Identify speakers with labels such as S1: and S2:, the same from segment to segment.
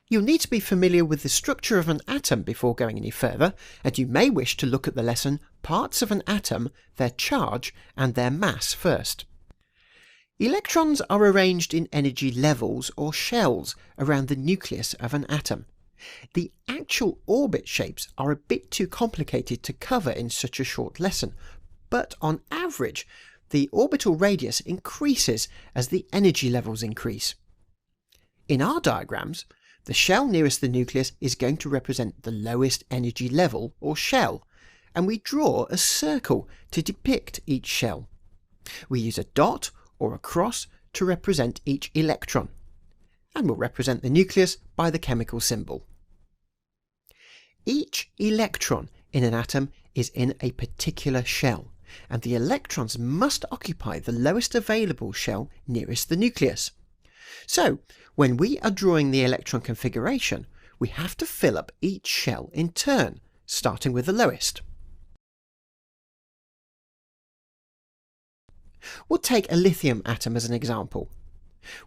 S1: You'll need to be familiar with the structure of an atom before going any further, and you may wish to look at the lesson Parts of an Atom, Their Charge and Their Mass first. Electrons are arranged in energy levels or shells around the nucleus of an atom. The actual orbit shapes are a bit too complicated to cover in such a short lesson, but on average, the orbital radius increases as the energy levels increase. In our diagrams, the shell nearest the nucleus is going to represent the lowest energy level or shell, and we draw a circle to depict each shell. We use a dot or a cross to represent each electron, and we'll represent the nucleus by the chemical symbol. Each electron in an atom is in a particular shell, and the electrons must occupy the lowest available shell nearest the nucleus. So, when we are drawing the electron configuration, we have to fill up each shell in turn, starting with the lowest. We'll take a lithium atom as an example.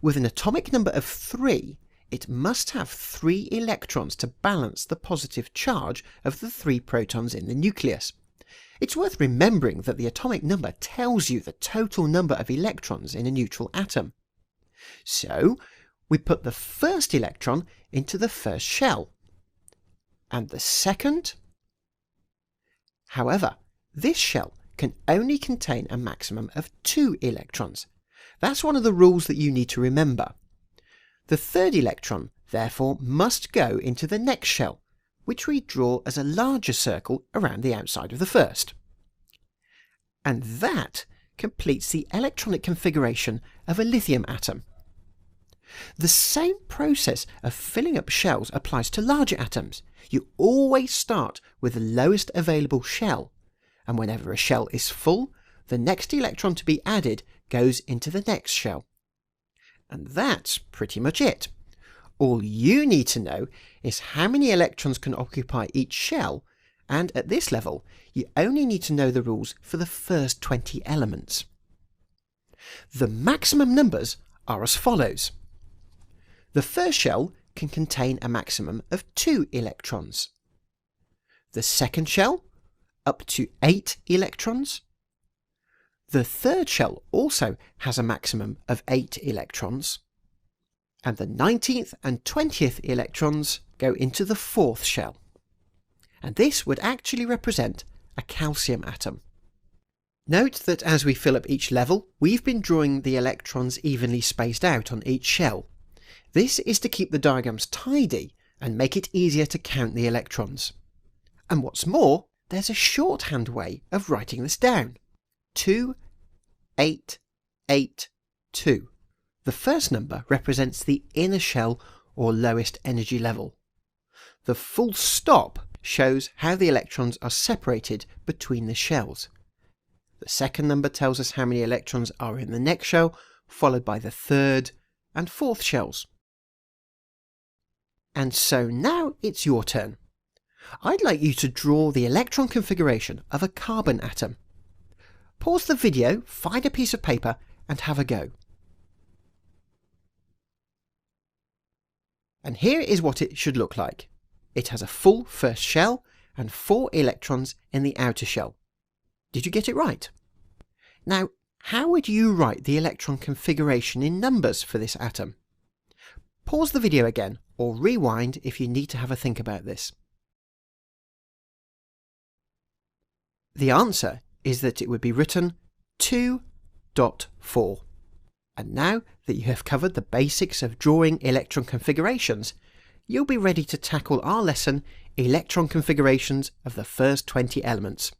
S1: With an atomic number of 3, it must have 3 electrons to balance the positive charge of the 3 protons in the nucleus. It's worth remembering that the atomic number tells you the total number of electrons in a neutral atom. So, we put the first electron into the first shell, and the second. However, this shell can only contain a maximum of 2 electrons. That's one of the rules that you need to remember. The third electron, therefore, must go into the next shell, which we draw as a larger circle around the outside of the first. And that completes the electronic configuration of a lithium atom. The same process of filling up shells applies to larger atoms. You always start with the lowest available shell, and whenever a shell is full, the next electron to be added goes into the next shell. And that's pretty much it. All you need to know is how many electrons can occupy each shell, and at this level, you only need to know the rules for the first 20 elements. The maximum numbers are as follows. The first shell can contain a maximum of 2 electrons. The second shell, up to 8 electrons. The third shell also has a maximum of 8 electrons. And the 19th and 20th electrons go into the fourth shell. And this would actually represent a calcium atom. Note that as we fill up each level, we've been drawing the electrons evenly spaced out on each shell. This is to keep the diagrams tidy and make it easier to count the electrons. And what's more, there's a shorthand way of writing this down. 2, 8, 8, 2. The first number represents the inner shell or lowest energy level. The full stop shows how the electrons are separated between the shells. The second number tells us how many electrons are in the next shell, followed by the third and fourth shells. And so now it's your turn. I'd like you to draw the electron configuration of a carbon atom. Pause the video, find a piece of paper and have a go. And here is what it should look like. It has a full first shell and 4 electrons in the outer shell. Did you get it right? Now, how would you write the electron configuration in numbers for this atom? Pause the video again or rewind if you need to have a think about this. The answer is that it would be written 2.4. And now that you have covered the basics of drawing electron configurations, you'll be ready to tackle our lesson, Electron Configurations of the First 20 Elements.